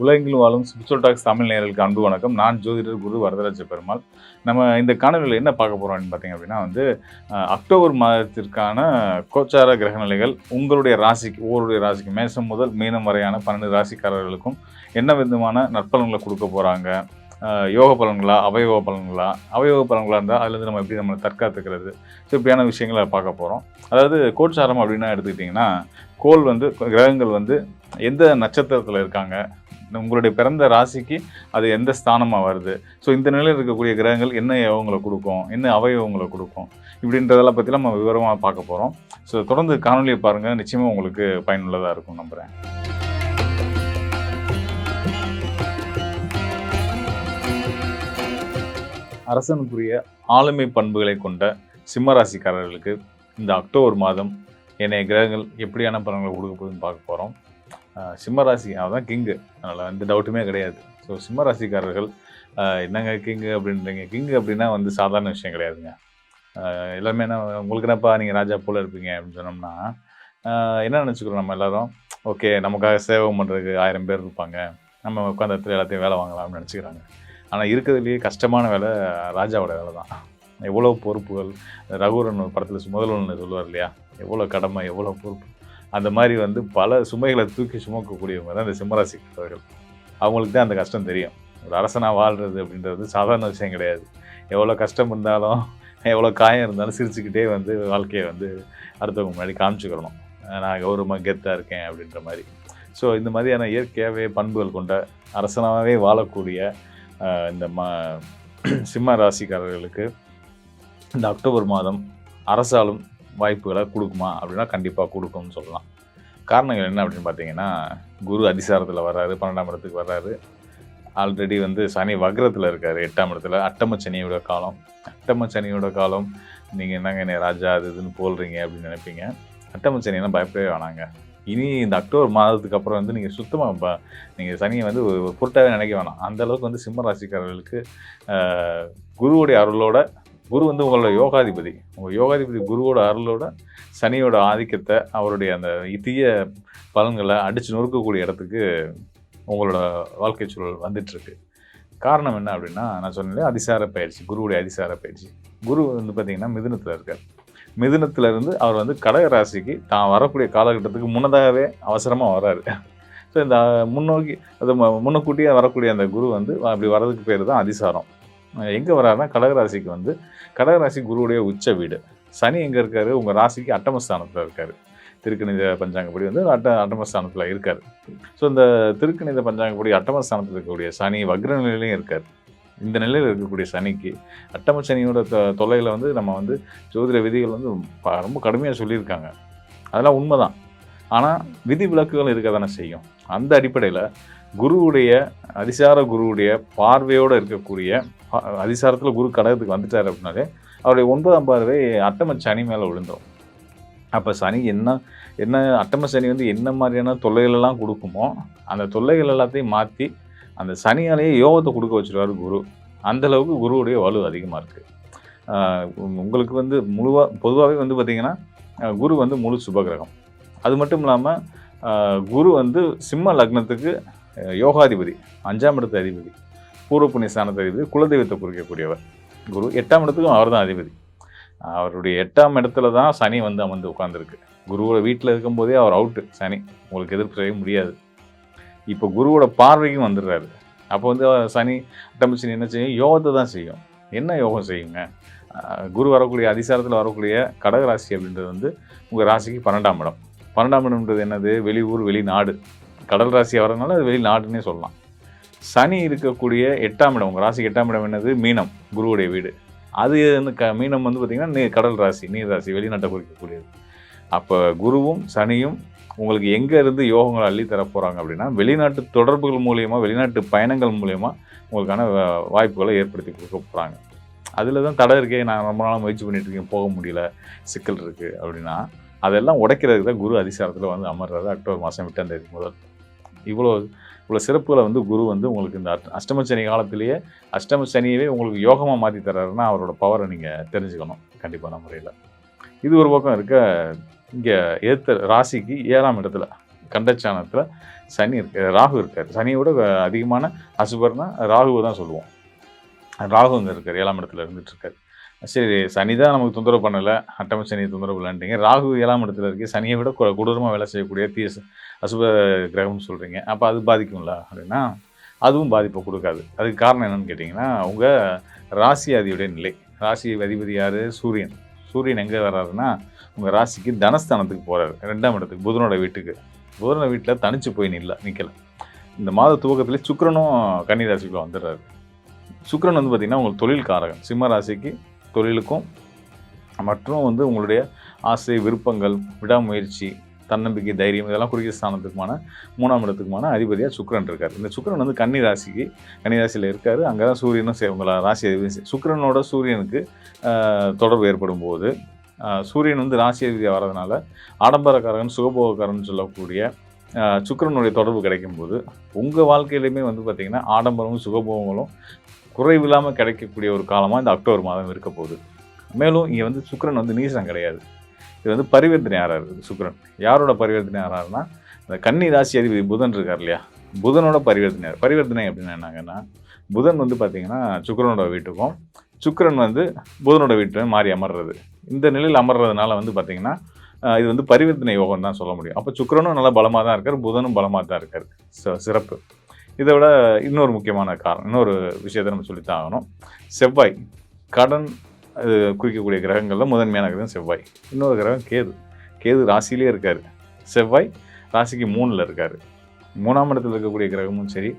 உலகெங்கிலும் வாழும் spiritual tax Tamil நேயர்களுக்கு அன்பு வணக்கம். நான் ஜோதிடர் குரு வரதராஜ பெருமாள். நம்ம இந்த காணொலியில என்ன பார்க்க போறோம்னு பார்த்தீங்க அப்படின்னா அக்டோபர் மாதத்திற்கான கோச்சார கிரக நிலைகள் உங்களுடைய ராசிக்கு, ஒவ்வொருடைய ராசிக்கு மேஷம் முதல் மீனம் வரையான 12 ராசிக்காரர்களுக்கும் என்ன விதமான நற்பலன்களை கொடுக்க போறாங்க, யோக பலன்களா, அவயோக பலன்களா, அவயோக பலன்களா இருந்தால் அதுலேருந்து நம்ம எப்படி நம்ம தற்காத்துக்கிறது, ஸோ இப்படியான விஷயங்களை பார்க்க போகிறோம். அதாவது கோச்சாரம் அப்படின்னா எடுத்துக்கிட்டிங்கன்னா, கோள் கிரகங்கள் எந்த நட்சத்திரத்தில் இருக்காங்க, உங்களுடைய பிறந்த ராசிக்கு அது எந்த ஸ்தானமாக வருது, ஸோ இந்த நிலையில் இருக்கக்கூடிய கிரகங்கள் என்ன யோகங்களை கொடுக்கும், என்ன அவயோகங்களை கொடுக்கும், இப்படின்றதெல்லாம் பற்றி நம்ம விவரமாக பார்க்க போகிறோம். ஸோ தொடர்ந்து காணொலியை பாருங்கள், நிச்சயமாக உங்களுக்கு பயனுள்ளதாக இருக்கும் நம்புகிறேன். அரசனுக்குரிய ஆளுமை பண்புகளை கொண்ட சிம்ம ராசிக்காரர்களுக்கு இந்த அக்டோபர் மாதம் என்னைய கிரகங்கள் எப்படியான பலன்களை கொடுக்க போகுதுன்னு பார்க்க போகிறோம். சிம்ம ராசி அதுதான் கிங்கு, அதனால் எந்த டவுட்டுமே கிடையாது. ஸோ சிம்ம ராசிக்காரர்கள் என்னங்க கிங்கு அப்படின்றீங்க, கிங்கு அப்படின்னா சாதாரண விஷயம் கிடையாதுங்க. எல்லாமே என்ன உங்களுக்கு என்னப்பா நீங்கள் ராஜா போல் இருப்பீங்க அப்படின்னு சொன்னோம்னா என்ன நினச்சிக்கிறோம் நம்ம எல்லோரும், ஓகே நமக்காக சேவை பண்ணுறதுக்கு 1000 பேர் இருப்பாங்க, நம்ம உட்காந்த இடத்துல எல்லாத்தையும் வேலை வாங்கலாம்னு நினச்சிக்கிறாங்க. ஆனால் இருக்கிறதுலேயே கஷ்டமான வேலை ராஜாவோட வேலை தான். எவ்வளோ பொறுப்புகள், ரகுவரன் ஒரு படத்தில் முதல்வன் சொல்லுவார் இல்லையா, எவ்வளோ கடமை எவ்வளோ பொறுப்பு, அந்த மாதிரி பல சுமைகளை தூக்கி சுமக்கக்கூடியவங்க தான் இந்த சிம்மராசிக்காரர்கள். அவங்களுக்கு தான் அந்த கஷ்டம் தெரியும். ஒரு அரசனாக வாழ்கிறது அப்படின்றது சாதாரண விஷயம் கிடையாது. எவ்வளோ கஷ்டம் இருந்தாலும், எவ்வளோ காயம் இருந்தாலும் சிரிச்சுக்கிட்டே வாழ்க்கையை அடுத்தவங்க முன்னாடி காமிச்சுக்கிறணும், நான் கௌரவமாக கெத்தாக இருக்கேன் அப்படின்ற மாதிரி. ஸோ இந்த மாதிரியான இயற்கையாகவே பண்புகள் கொண்ட அரசனாகவே வாழக்கூடிய இந்த சிம்ம ராசிக்காரர்களுக்கு இந்த அக்டோபர் மாதம் அரசாலும் வாய்ப்புகளை கொடுக்குமா அப்படின்னா கண்டிப்பாக கொடுக்கும்னு சொல்லலாம். காரணங்கள் என்ன அப்படின்னு பார்த்தீங்கன்னா, குரு அதிசாரத்தில் வர்றாரு, 12ஆம் இடத்துக்கு வர்றாரு. ஆல்ரெடி சனி வக்ரத்தில் இருக்கார், 8ஆம் இடத்துல. அட்டம சனியோட காலம் நீங்கள் என்னங்க என்ன ராஜா அது இதுன்னு போல்றீங்க அப்படின்னு நினைப்பீங்க. அட்டம சனியெல்லாம் பயப்படவே வேணாங்க. இனி இந்த அக்டோபர் மாதத்துக்கு அப்புறம் நீங்கள் சுத்தமாக நீங்கள் சனியை ஒரு பொருட்டாகவே நினைக்க வேணாம். அந்தளவுக்கு சிம்ம ராசிக்காரர்களுக்கு குருவுடைய அருளோட, குரு உங்களோட யோகாதிபதி, உங்கள் யோகாதிபதி குருவோட அருளோட சனியோட ஆதிக்கத்தை, அவருடைய அந்த தீய பலன்களை அடித்து நொறுக்கக்கூடிய இடத்துக்கு உங்களோட வாழ்க்கை சூழல் வந்துட்டுருக்கு. காரணம் என்ன அப்படின்னா, நான் சொன்னேன் அதிசார பயிற்சி, குருவுடைய அதிசார பயிற்சி. குரு பார்த்திங்கன்னா மிதுனத்தில் இருக்கார். மிதுனத்திலிருந்து அவர் கடக ராசிக்கு தான் வரக்கூடிய காலகட்டத்துக்கு முன்னதாகவே அவசரமாக வர்றாரு. ஸோ இந்த முன்னக்கூட்டியே வரக்கூடிய அந்த குரு அப்படி வர்றதுக்கு பேர் தான் அதிசாரம். எங்கே வர்றாருன்னா கடகராசிக்கு கடகராசி குருவுடைய உச்ச வீடு. சனி எங்கே இருக்கார், உங்கள் ராசிக்கு அட்டமஸ்தானத்தில் இருக்கார். திருக்கணித பஞ்சாங்கப்படி அட்டமஸ்தானத்தில் இருக்கார். ஸோ இந்த திருக்கணித பஞ்சாங்கப்படி அட்டமஸ்தானத்தில் இருக்கக்கூடிய சனி வக்ர நிலையிலையும் இருக்கார். இந்த நிலையில் இருக்கக்கூடிய சனிக்கு அட்டம சனியோட தொல்லையில் நம்ம ஜோதிட விதிகள் ரொம்ப கடுமையாக சொல்லியிருக்காங்க. அதெல்லாம் உண்மை தான். ஆனால் விதி விலக்குகள் இருக்க தானே செய்யும். அந்த அடிப்படையில் குருவுடைய அதிசார குருவுடைய பார்வையோடு இருக்கக்கூடிய, அதிசாரத்தில் குரு கடகத்துக்கு வந்துட்டார் அப்படின்னாலே அவருடைய 9ஆம் பார்வை அட்டம சனி மேலே விழுந்தோம். அப்போ சனி என்ன அட்டம சனி என்ன மாதிரியான தொல்லைகளெல்லாம் கொடுக்குமோ அந்த தொல்லைகள் எல்லாத்தையும் மாற்றி அந்த சனியாலேயே யோகத்தை கொடுக்க வச்சுருவார் குரு. அந்தளவுக்கு குருவுடைய வலு அதிகமாக இருக்குது. உங்களுக்கு பொதுவாகவே பார்த்திங்கன்னா குரு முழு சுபகிரகம். அது மட்டும் இல்லாமல் குரு சிம்ம லக்னத்துக்கு யோகாதிபதி, 5ஆம் இடத்து அதிபதி, பூர்வ புண்ணிய ஸ்தானத்து அதிபதி, குலதெய்வத்தை குறிக்கக்கூடியவர். குரு 8ஆம் இடத்துக்கும் அவர் தான் அதிபதி. அவருடைய 8ஆம் இடத்துல தான் சனி அமர்ந்து உட்காந்துருக்கு. குருவோட வீட்டில் இருக்கும்போதே அவர் அவுட்டு, சனி உங்களுக்கு எதிர்ப்பு செய்ய முடியாது. இப்போ குருவோட பார்வைக்கும் வந்துடுறாரு. அப்போ சனி அட்டம சனி என்ன செய்யும், யோகத்தை தான் செய்யும். என்ன யோகம் செய்யுங்க, குரு வரக்கூடிய அதிசாரத்தில் வரக்கூடிய கடகராசி அப்படின்றது உங்கள் ராசிக்கு 12ஆம் இடம். 12ஆம் இடம்ன்றது என்னது, வெளியூர் வெளிநாடு. கடல் ராசி வரதுனால அது வெளிநாடுன்னே சொல்லலாம். சனி இருக்கக்கூடிய 8ஆம் இடம், உங்கள் ராசிக்கு 8ஆம் இடம் என்னது, மீனம், குருவுடைய வீடு. அது மீனம் பார்த்திங்கன்னா கடல் ராசி, நீர் ராசி, வெளிநாட்டை குறிக்கக்கூடியது. அப்போ குருவும் சனியும் உங்களுக்கு எங்கே இருந்து யோகங்களை அள்ளி தர போகிறாங்க அப்படின்னா, வெளிநாட்டு தொடர்புகள் மூலயமா, வெளிநாட்டு பயணங்கள் மூலயமா உங்களுக்கான வாய்ப்புகளை ஏற்படுத்தி கொடுக்க போகிறாங்க. அதில் தான் தடை இருக்கே, நான் ரொம்ப நாளாக முயற்சி பண்ணிகிட்ருக்கேன், போக முடியல, சிக்கல் இருக்குது அப்படின்னா அதெல்லாம் உடைக்கிறதுக்கு தான் குரு அதிசாரத்தில் அமர்றாரு அக்டோபர் மாதம் 8ஆம் தேதி முதல். இவ்வளோ சிறப்புகளை குரு உங்களுக்கு இந்த அஷ்டம சனி காலத்திலேயே அஷ்டம சனியவே உங்களுக்கு யோகமாக மாற்றி தர்றாருன்னா அவரோட பவரை நீங்கள் தெரிஞ்சுக்கணும் கண்டிப்பான முறையில். இது ஒரு பக்கம் இருக்க, இங்கே ஏற்ற ராசிக்கு 7ஆம் இடத்துல கண்டச்சானத்தில் சனி இருக்கு, ராகு இருக்கார். சனியோட அதிகமான அசுபர்னா ராகுவை தான் சொல்லுவோம். ராகு அங்கே இருக்கார், 7ஆம் இடத்துல இருந்துட்டு இருக்காரு. சரி, சனி தான் நமக்கு தொந்தரவு பண்ணலை, அட்டம சனி தொந்தரவு இல்லைன்றீங்க. ராகு 7ஆம் இடத்துல இருக்கு, சனியை விட கொடூரமாக வேலை செய்யக்கூடிய அசுப கிரகம்னு சொல்கிறீங்க. அப்போ அது பாதிக்கும்ல அப்படின்னா அதுவும் பாதிப்பை கொடுக்காது. அதுக்கு காரணம் என்னன்னு கேட்டிங்கன்னா, உங்கள் ராசியாதியுடைய நிலை. ராசி அதிபதி யார்? சூரியன். சூரியன் எங்கே வர்றாருன்னா உங்கள் ராசிக்கு தனஸ்தானத்துக்கு போகிறாரு, 2ஆம் இடத்துக்கு, புதனோட வீட்டுக்கு. புதனோட வீட்டில் தனிச்சு போய் நிற்கல. இந்த மாத துவக்கத்திலே சுக்கிரனும் கன்னி ராசிக்குள்ள வந்துடுறாரு. சுக்கிரன் வந்து பார்த்திங்கன்னா உங்களுக்கு தொழில் காரகன். சிம்ம ராசிக்கு தொழிலுக்கும் மற்றும் வந்து உங்களுடைய ஆசை, விருப்பங்கள், விடாமுயற்சி, தன்னம்பிக்கை, தைரியம் இதெல்லாம் குறிக்கிற ஸ்தானத்துக்குமான 3ஆம் இடத்துக்குமான அதிபதியாக சுக்கிரன் இருக்கார். இந்த சுக்கிரன் வந்து கன்னி ராசியில் இருக்கார். அங்கே தான் சூரியனும் உங்களை ராசி அதிபதி. சுக்கிரனோட சூரியனுக்கு தொடர்பு ஏற்படும் போது சூரியன் வந்து ராசி அதிபதியாக வர்றதுனால ஆடம்பரக்காரன், சுகபோகக்காரன் சொல்லக்கூடிய சுக்கிரனுடைய தொடர்பு கிடைக்கும்போது உங்கள் வாழ்க்கையிலையுமே வந்து பார்த்திங்கன்னா ஆடம்பரமும் சுகபோகங்களும் குறைவில்லாமல் கிடைக்கக்கூடிய ஒரு காலமாக இந்த அக்டோபர் மாதம் இருக்க போகுது. மேலும் இங்கே வந்து சுக்கிரன் வந்து நீசம் கிடையாது. இது வந்து பரிவர்த்தனை யாராக இருக்குது சுக்கிரன். யாரோட பரிவர்த்தனை யாராருன்னா இந்த கன்னி ராசி அதிபதி புதன் இருக்கார் இல்லையா, புதனோட பரிவர்த்தனை அப்படின்னா என்னங்கன்னா, புதன் வந்து பார்த்திங்கன்னா சுக்கிரனோட வீட்டுக்கும், சுக்கிரன் வந்து புதனோட வீட்டுக்கும் மாறி அமர்றது. இந்த நிலையில் அமர்றதுனால வந்து பார்த்திங்கன்னா இது வந்து பரிவர்த்தனை யோகம் தான் சொல்ல முடியும். அப்போ சுக்கிரனும் நல்லா பலமாக தான் இருக்கார், புதனும் பலமாக தான் இருக்கார். சிறப்பு. இதை விட இன்னொரு முக்கியமான காரணம், இன்னொரு விஷயத்தை நம்ம சொல்லித்தான் ஆகணும். செவ்வாய், கடன் குறிக்கக்கூடிய கிரகங்களில் முதன்மையான கிரகம் செவ்வாய். இன்னொரு கிரகம் கேது ராசியிலே இருக்கார். செவ்வாய் ராசிக்கு 3ல் இருக்கார். 3ஆம் இடத்துல இருக்கக்கூடிய கிரகமும் சரி,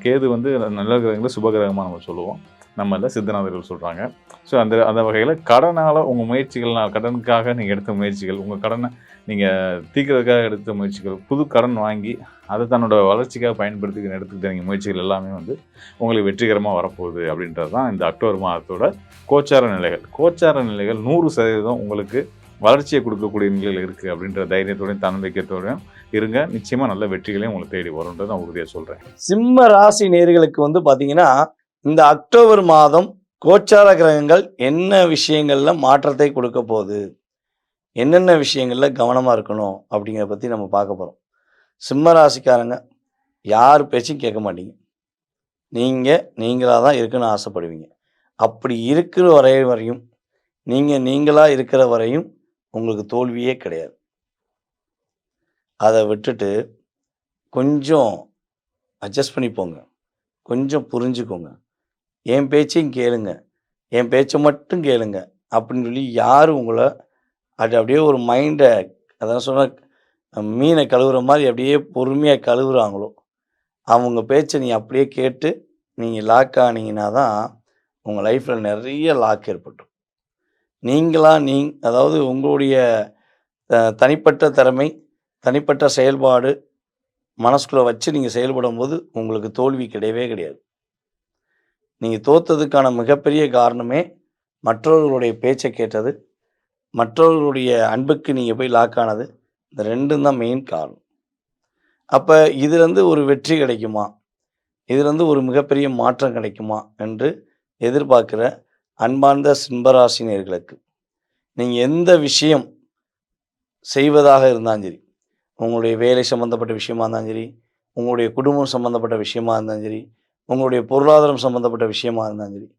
கேது வந்து நல்ல கிரகங்களை சுப கிரகமாக நம்ம சொல்லுவோம், நம்மள சித்தநாதர்கள் சொல்கிறாங்க. ஸோ அந்த வகையில் கடனால் உங்கள் முயற்சிகள்னால், கடனுக்காக நீங்கள் எடுத்த முயற்சிகள், உங்கள் கடனை நீங்கள் தீர்க்கிறதுக்காக எடுத்த முயற்சிகள், புது கடன் வாங்கி அதை தன்னோட வளர்ச்சிக்காக பயன்படுத்திக்க எடுத்துக்கிட்ட நீங்கள் முயற்சிகள் எல்லாமே வந்து உங்களுக்கு வெற்றிகரமாக வரப்போகுது அப்படின்றது தான் இந்த அக்டோபர் மாதத்தோட கோச்சார நிலைகள் 100% உங்களுக்கு வளர்ச்சியை கொடுக்கக்கூடிய நிலையில் இருக்குது அப்படின்ற தைரியத்தோடையும் தன்னம்பிக்கையத்தோடையும் இருங்க. நிச்சயமாக நல்ல வெற்றிகளையும் உங்களுக்கு தேடி வரும்ன்றது நான் உறுதியாக சொல்கிறேன். சிம்ம ராசி நேயர்களுக்கு வந்து பார்த்தீங்கன்னா இந்த அக்டோபர் மாதம் கோச்சார கிரகங்கள் என்ன விஷயங்கள்ல மாற்றத்தை கொடுக்க போகுது, என்னென்ன விஷயங்கள்ல கவனமாக இருக்கணும் அப்படிங்கிறத பற்றி நம்ம பார்க்க போகிறோம். சிம்ம ராசிக்காரங்க யார் பேச்சும் கேட்க மாட்டீங்க. நீங்களாக தான் இருக்குன்னு ஆசைப்படுவீங்க. அப்படி இருக்கிற வரையும் நீங்களாக இருக்கிற வரையும் உங்களுக்கு தோல்வியே கிடையாது. அதை விட்டுட்டு கொஞ்சம் அட்ஜஸ்ட் பண்ணி போங்க, கொஞ்சம் புரிஞ்சுக்கோங்க. என் பேச்சையும் கேளுங்க, என் பேச்சை மட்டும் கேளுங்க அப்படின்னு சொல்லி யார் உங்களை அப்படியே ஒரு மைண்டை, அதான் சொன்ன மீனை கழுவுற மாதிரி அப்படியே பொறுமையாக கழுவுறாங்களோ அவங்க பேச்சை நீங்கள் அப்படியே கேட்டு நீங்கள் லாக் ஆனீங்கன்னா தான் உங்கள் லைஃப்பில் நிறைய லாக் ஏற்பட்டும். அதாவது உங்களுடைய தனிப்பட்ட திறமை, தனிப்பட்ட செயல்பாடு மனசுக்குள்ளே வச்சு நீங்கள் செயல்படும் போது உங்களுக்கு தோல்வி கிடையவே கிடையாது. நீங்கள் தோற்றதுக்கான மிகப்பெரிய காரணமே மற்றவர்களுடைய பேச்சை கேட்டது, மற்றவர்களுடைய அன்புக்கு நீங்கள் போய் லாக் ஆனது. இந்த 2 தான் மெயின் காரணம். அப்போ இதுலேருந்து ஒரு வெற்றி கிடைக்குமா, இதுலேருந்து ஒரு மிகப்பெரிய மாற்றம் கிடைக்குமா என்று எதிர்பார்க்குற அன்பார்ந்த சிம்மராசினியர்களுக்கு நீங்கள் எந்த விஷயம் செய்வதாக இருந்தாலும் சரி, உங்களுடைய வேலை சம்மந்தப்பட்ட விஷயமா இருந்தாலும் சரி, உங்களுடைய குடும்பம் சம்மந்தப்பட்ட விஷயமா இருந்தாலும் சரி, உங்களுடைய பொருளாதாரம் சம்மந்தப்பட்ட விஷயமா இருந்தாலும் சரி,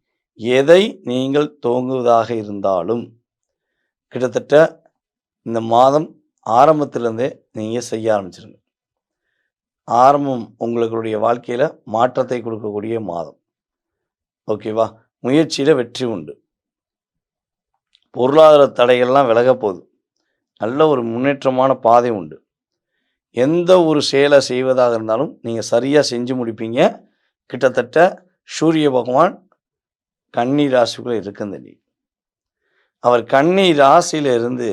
எதை நீங்கள் துவங்குவதாக இருந்தாலும் கிட்டத்தட்ட இந்த மாதம் ஆரம்பத்திலேருந்தே நீங்கள் செய்ய ஆரம்பிச்சிருங்க. ஆரம்பம் உங்களுடைய வாழ்க்கையில் மாற்றத்தை கொடுக்கக்கூடிய மாதம். ஓகேவா? முயற்சியில் வெற்றி உண்டு. பொருளாதார தடைகள்லாம் விலக போகுது. நல்ல ஒரு முன்னேற்றமான பாதை உண்டு. எந்த ஒரு செயலை செய்வதாக இருந்தாலும் நீங்கள் சரியாக செஞ்சு முடிப்பீங்க. கிட்டத்தட்ட சூரிய பகவான் கன்னி ராசிக்குள்ளே இருக்குங்க. அவர் கன்னி ராசியில இருந்து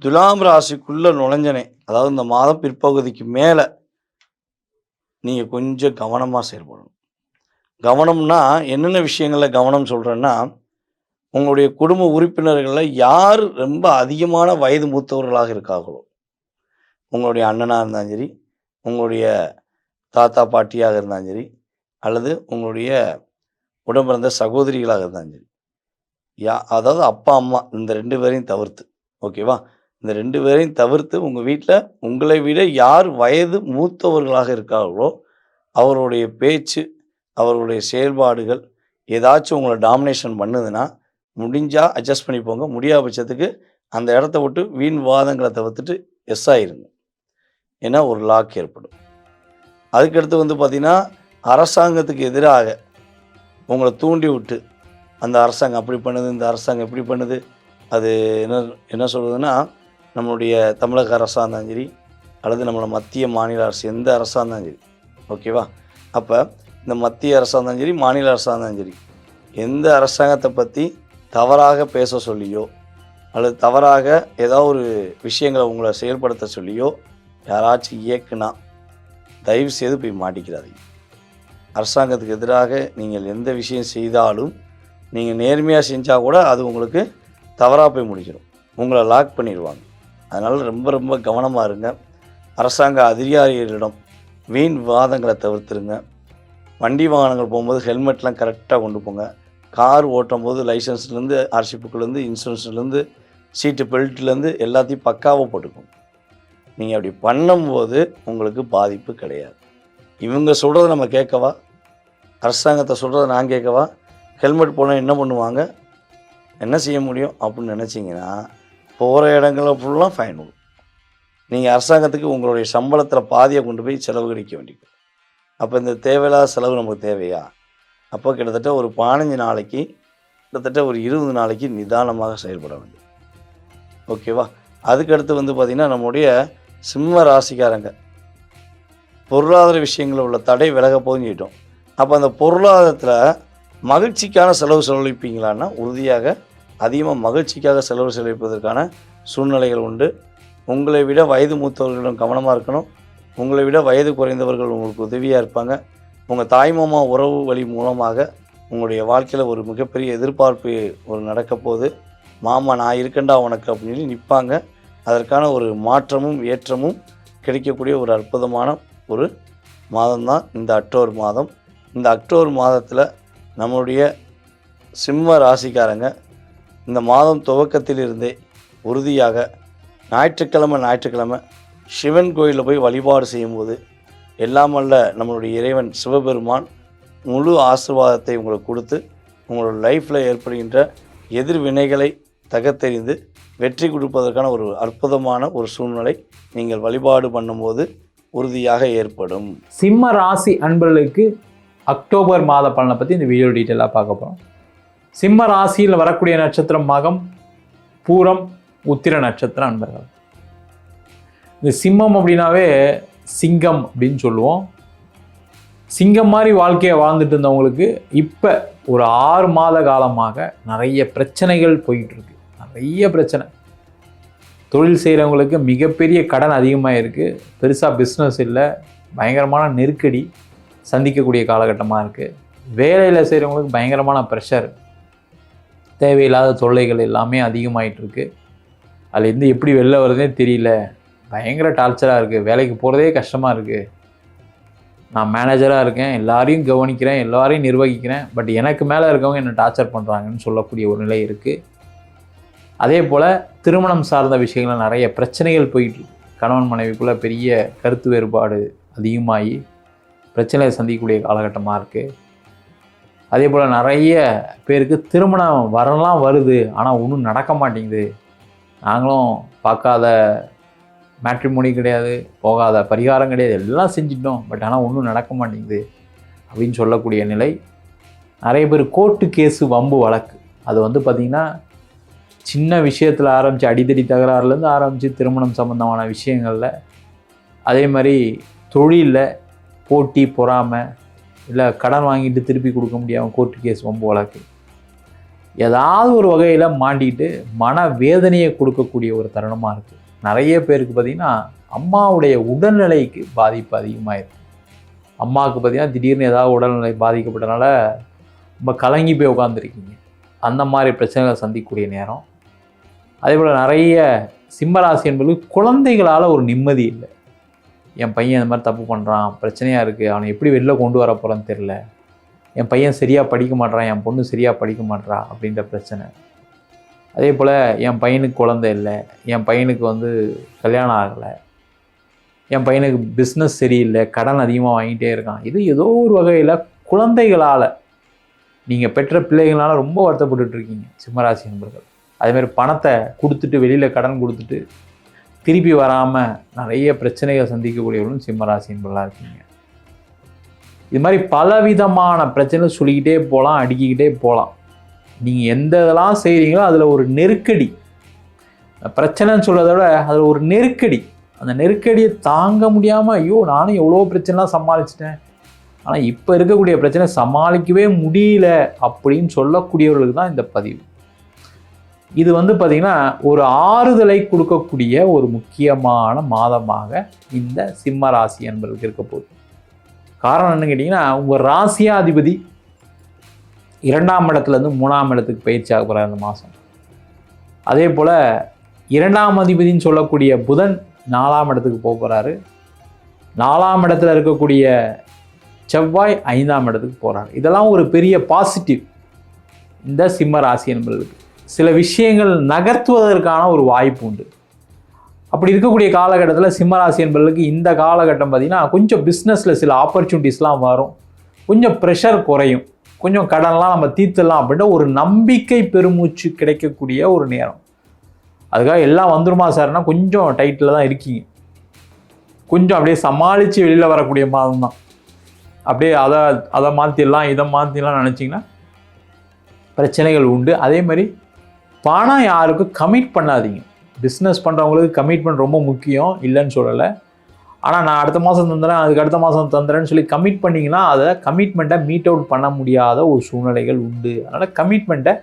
துலாம் ராசிக்குள்ளே நுழைஞ்சனே, அதாவது இந்த மாதம் பிற்பகுதிக்கு மேலே நீங்கள் கொஞ்சம் கவனமாக செயல்படணும். கவனம்னா என்னென்ன விஷயங்களில் கவனம் சொல்கிறேன்னா, உங்களுடைய குடும்ப உறுப்பினர்களில் யார் ரொம்ப அதிகமான வயது மூத்தவர்களாக இருக்கார்களோ, உங்களுடைய அண்ணனாக இருந்தாலும் சரி, உங்களுடைய தாத்தா பாட்டியாக இருந்தாலும் சரி, அல்லது உங்களுடைய உடம்பிறந்த சகோதரிகளாக இருந்தாலும் சரி, அதாவது அப்பா அம்மா இந்த 2 பேரையும் தவிர்த்து, ஓகேவா, இந்த 2 பேரையும் தவிர்த்து உங்கள் வீட்டில் உங்களை விட யார் வயது மூத்தவர்களாக இருக்கார்களோ அவருடைய பேச்சு, அவருடைய செயல்பாடுகள் ஏதாச்சும் உங்கள டாமினேஷன் பண்ணுதுன்னா, முடிஞ்சா அட்ஜஸ்ட் பண்ணிப்போங்க. முடியாத பட்சத்துக்கு அந்த இடத்த விட்டு வீண் வாதங்கள தவிர்த்துட்டு எஸ் ஆயிருங்க. ஏன்னா ஒரு லாக் ஏற்படும். அதுக்கடுத்து வந்து பார்த்தீங்கன்னா, அரசாங்கத்துக்கு எதிராக உங்கள தூண்டி விட்டு, அந்த அரசாங்கம் அப்படி பண்ணுது, இந்த அரசாங்கம் இப்படி பண்ணுது. அது என்ன என்ன சொல்றதுன்னா, நம்மளுடைய தமிழக அரசா இருந்தாலும் சரி, அல்லது நம்மளோட மத்திய, மாநில அரசு எந்த அரசா இருந்தாலும் சரி. ஓகேவா? அப்ப இந்த மத்திய அரசா இருந்தாலும் சரி, மாநில அரசா இருந்தாலும் சரி, எந்த அரசாங்கத்த பத்தி தவறாக பேச சொல்லியோ, அல்லது தவறாக ஏதாவது ஒரு விஷயங்கள உங்கள செயல்படுத்த சொல்லியோ, யாராச்சும் இயக்குனா, தயவு செய்து போய் மாட்டிக்கிறாதீங்க. அரசாங்கத்துக்கு எதிராக நீங்கள் எந்த விஷயம் செய்தாலும், நீங்க நேர்மையா செஞ்சா கூட அது உங்களுக்கு தவறா போய் முடிஞ்சிடும். உங்கள லாக் பண்ணிருவாங்க. அதனால ரொம்ப ரொம்ப கவனமா இருங்க. அரசாங்க அதிகாரிகளிடம் வீண் விவாதங்கள தவிர்த்துருங்க. வண்டி வாகனங்கள் போகும்போது ஹெல்மெட்லாம் கரெக்டாக கொண்டு போங்க. கார் ஓட்டும்போது லைசன்ஸ்லேருந்து, ஆர்சி புக்லேருந்து, இன்சூரன்ஸ்லேருந்து, சீட்டு பெல்ட்லேருந்து எல்லாத்தையும் பக்காவாக போட்டுக்கோங்க. நீங்கள் அப்படி பண்ணும்போது உங்களுக்கு பாதிப்பு கிடையாது. இவங்க சொல்கிறத நம்ம கேட்கவா? அரசாங்கத்தை சொல்கிறத நான் கேட்கவா? ஹெல்மெட் போனால் என்ன பண்ணுவாங்க? என்ன செய்ய முடியும்? அப்படின்னு நினச்சிங்கன்னா, போகிற இடங்களில் ஃபுல்லாக ஃபைன் விடும். நீங்கள் அரசாங்கத்துக்கு உங்களுடைய சம்பளத்தில் பாதியை கொண்டு போய் செலவு கழிக்க வேண்டியது. அப்போ இந்த தேவையில்லாத செலவு நமக்கு தேவையா? அப்போ கிட்டத்தட்ட ஒரு 15 நாளைக்கு, கிட்டத்தட்ட ஒரு 20 நாளைக்கு நிதானமாக செயல்பட வேண்டும். ஓகேவா? அதுக்கடுத்து வந்து பார்த்திங்கன்னா, நம்முடைய சிம்ம ராசிக்காரங்க பொருளாதார விஷயங்களில் உள்ள தடை விலக போகுதுன்னு சொல்லிட்டோம். அப்போ அந்த பொருளாதாரத்தில் மகிழ்ச்சிக்கான செலவழிப்பீங்களான்னா, உறுதியாக அதிகமாக மகிழ்ச்சிக்காக செலவழிப்பதற்கான சூழ்நிலைகள் உண்டு. உங்களை விட வயது மூத்தவர்களிடம் கவனமாக இருக்கணும். உங்களை விட வயது குறைந்தவர்கள் உங்களுக்கு உதவியாக இருப்பாங்க. உங்கள் தாய்மாமா உறவு வழி மூலமாக உங்களுடைய வாழ்க்கையில் ஒரு மிகப்பெரிய எதிர்பார்ப்பு ஒரு நடக்க போகுது. மாமா நான் இருக்கேன்டா உனக்கு அப்படின்னு சொல்லி நிற்பாங்க. அதற்கான ஒரு மாற்றமும் ஏற்றமும் கிடைக்கக்கூடிய ஒரு அற்புதமான ஒரு மாதம்தான் இந்த அக்டோபர் மாதம். இந்த அக்டோபர் மாதத்தில் நம்முடைய சிம்ம ராசிக்காரங்க இந்த மாதம் துவக்கத்திலிருந்தே உறுதியாக ஞாயிற்றுக்கிழமை சிவன் கோயிலில் போய் வழிபாடு செய்யும்போது எல்லாம் வல்ல நம்மளுடைய இறைவன் சிவபெருமான் முழு ஆசீர்வாதத்தை உங்களுக்கு கொடுத்து உங்களோட லைஃப்பில் ஏற்படுகின்ற எதிர்வினைகளை தகர்த்தெறிந்து வெற்றி கொடுப்பதற்கான ஒரு அற்புதமான ஒரு சூழ்நிலை நீங்கள் வழிபாடு பண்ணும்போது உறுதியாக ஏற்படும். சிம்ம ராசி அன்பர்களுக்கு அக்டோபர் மாத பலனை பற்றி இந்த வீடியோ டீட்டெயிலாக பார்க்க போகிறோம். சிம்ம ராசியில் வரக்கூடிய நட்சத்திரம் மகம், பூரம், உத்திர நட்சத்திரம் அன்பர்கள். இந்த சிம்மம் அப்படின்னாவே சிங்கம் அப்படின்னு சொல்லுவோம். சிங்கம் மாதிரி வாழ்க்கையை வாழ்ந்துட்டு இருந்தவங்களுக்கு இப்போ ஒரு 6 மாத காலமாக நிறைய பிரச்சனைகள் போயிட்டு இருக்கு. நிறைய பிரச்சனை. தொழில் செய்கிறவங்களுக்கு மிகப்பெரிய கடன் அதிகமாக இருக்குது. பெருசாக பிஸ்னஸ் இல்லை. பயங்கரமான நெருக்கடி சந்திக்கக்கூடிய காலகட்டமாக இருக்குது. வேலையில் செய்கிறவங்களுக்கு பயங்கரமான ப்ரெஷர், தேவையில்லாத தொல்லைகள் எல்லாமே அதிகமாகிட்டுருக்கு. அதுலேருந்து எப்படி வெளில வருதுனே தெரியல. பயங்கர டார்ச்சராக இருக்குது. வேலைக்கு போகிறதே கஷ்டமாக இருக்குது. நான் மேனேஜராக இருக்கேன், எல்லாரையும் கவனிக்கிறேன், எல்லாரையும் நிர்வகிக்கிறேன், பட் எனக்கு மேலே இருக்கவங்க என்னை டார்ச்சர் பண்ணுறாங்கன்னு சொல்லக்கூடிய ஒரு நிலை இருக்குது. அதே போல் திருமணம் சார்ந்த விஷயங்கள் நிறைய பிரச்சனைகள் போயிட்டு, கணவன் மனைவிக்குள்ளே பெரிய கருத்து வேறுபாடு அதிகமாகி பிரச்சனையை சந்திக்கக்கூடிய காலகட்டமாக இருக்குது. அதே போல் நிறைய பேருக்கு திருமணம் வரலாம் வருது, ஆனால் ஒன்றும் நடக்க மாட்டேங்குது. நாங்களும் பார்க்காத மேட்ரிமோனி கிடையாது, போகாத பரிகாரம் கிடையாது, எல்லாம் செஞ்சிட்டோம், பட் ஆனால் ஒன்றும் நடக்க மாட்டேங்குது அப்படின்னு சொல்லக்கூடிய நிலை. நிறைய பேர் கோர்ட்டு கேஸு, வம்பு வழக்கு, அது வந்து பார்த்திங்கன்னா சின்ன விஷயத்தில் ஆரம்பித்து அடித்தடி தகராறுலேருந்து ஆரம்பித்து திருமணம் சம்மந்தமான விஷயங்களில், அதே மாதிரி தொழிலில் போட்டி பொறாமை, இல்லை கடன் வாங்கிட்டு திருப்பி கொடுக்க முடியாமல் கோர்ட்டு கேஸ், வம்பு வழக்கு, ஏதாவது ஒரு வகையில் மாண்டிட்டு மன வேதனையை கொடுக்கக்கூடிய ஒரு தருணமாக இருக்குது. நிறைய பேருக்கு பார்த்திங்கன்னா அம்மாவுடைய உடல்நிலைக்கு பாதிப்பு அதிகமாக இருக்குது. அம்மாவுக்கு பார்த்திங்கன்னா திடீர்னு ஏதாவது உடல்நிலை பாதிக்கப்பட்டனால ரொம்ப கலங்கி போய் உட்காந்துருக்கீங்க. அந்த மாதிரி பிரச்சனைகளை சந்திக்கக்கூடிய நேரம். அதே போல் நிறைய சிம்மராசி என்பது குழந்தைகளால் ஒரு நிம்மதி இல்லை. என் பையன் இந்த மாதிரி தப்பு பண்ணுறான், பிரச்சனையாக இருக்குது, அவனை எப்படி வெளில கொண்டு வர போகிறேன்னு தெரில, என் பையன் சரியாக படிக்க மாட்றான், என் பொண்ணு சரியாக படிக்க மாட்றா அப்படின்ற பிரச்சனை. அதே போல் என் பையனுக்கு குழந்தை இல்லை, என் பையனுக்கு வந்து கல்யாணம் ஆகலை, என் பையனுக்கு பிஸ்னஸ் சரியில்லை, கடன் அதிகமாக வாங்கிட்டே இருக்கான். இது ஏதோ ஒரு வகையில் குழந்தைகளால், நீங்கள் பெற்ற பிள்ளைகளால் ரொம்ப வருத்தப்பட்டு இருக்கீங்க சிம்மராசி நண்பர்கள். அதேமாதிரி பணத்தை கொடுத்துட்டு வெளியில் கடன் கொடுத்துட்டு திருப்பி வராமல் நிறைய பிரச்சனைகள் சந்திக்கக்கூடியவர்களும் சிம்மராசி நண்பர்களாக இருக்கீங்க. இது மாதிரி பலவிதமான பிரச்சனைகள் சொல்லிக்கிட்டே போகலாம், அடுக்கிக்கிட்டே போகலாம். நீங்கள் எந்த இதெல்லாம் செய்கிறீங்களோ அதில் ஒரு நெருக்கடி, பிரச்சனைன்னு சொல்கிறத விட அதில் ஒரு நெருக்கடி, அந்த நெருக்கடியை தாங்க முடியாமல் ஐயோ நானும் எவ்வளோ பிரச்சனைலாம் சமாளிச்சிட்டேன், ஆனால் இப்போ இருக்கக்கூடிய பிரச்சனை சமாளிக்கவே முடியல அப்படின்னு சொல்லக்கூடியவர்களுக்கு தான் இந்த பதிவு. இது வந்து பார்த்திங்கன்னா ஒரு ஆறுதலை கொடுக்கக்கூடிய ஒரு முக்கியமான மாதமாக இந்த சிம்ம ராசி என்பதற்கு இருக்க போகுது. காரணம் என்னன்னு கேட்டிங்கன்னா, உங்கள் ராசியாதிபதி 2ஆம் இடத்துலேருந்து 3ஆம் இடத்துக்கு பயிற்சி ஆக போகிறார் இந்த மாதம். அதே போல் 2ஆம் அதிபதினு சொல்லக்கூடிய புதன் 4ஆம் இடத்துக்கு போக போகிறாரு. 4ஆம் இடத்துல இருக்கக்கூடிய செவ்வாய் 5ஆம் இடத்துக்கு போகிறாரு. இதெல்லாம் ஒரு பெரிய பாசிட்டிவ் இந்த சிம்ம ராசி என்பதற்கு. சில விஷயங்கள் நகர்த்துவதற்கான ஒரு வாய்ப்பு உண்டு. அப்படி இருக்கக்கூடிய காலகட்டத்தில் சிம்மராசி என்பதற்கு இந்த காலகட்டம் பார்த்திங்கன்னா கொஞ்சம் பிஸ்னஸில் சில ஆப்பர்ச்சுனிட்டிஸ்லாம் வரும், கொஞ்சம் ப்ரெஷர் குறையும், கொஞ்சம் கடன்லாம் நம்ம தீர்த்துடலாம் அப்படின்ற ஒரு நம்பிக்கை பெருமூச்சு கிடைக்கக்கூடிய ஒரு நேரம். அதுக்காக எல்லாம் வந்துருமா சார்னா கொஞ்சம் டைட்டில் தான் இருக்கீங்க. கொஞ்சம் அப்படியே சமாளித்து வெளியில் வரக்கூடிய மாதம் தான். அப்படியே அதை மாற்றிடலாம் இதை மாற்றிடலாம் நினச்சிங்கன்னா பிரச்சனைகள் உண்டு. அதே மாதிரி பணம் யாருக்கும் கமிட் பண்ணாதீங்க. பிஸ்னஸ் பண்ணுறவங்களுக்கு கமிட்மெண்ட் ரொம்ப முக்கியம், இல்லைன்னு சொல்லலை. ஆனால் நான் அடுத்த மாதம் தந்துடுறேன், அதுக்கு அடுத்த மாதம் தந்துடுறேன்னு சொல்லி கமிட் பண்ணிங்கன்னா அதை கமிட்மெண்ட்டை மீட் அவுட் பண்ண முடியாத ஒரு சூழ்நிலைகள் உண்டு. அதனால் கமிட்மெண்ட்டை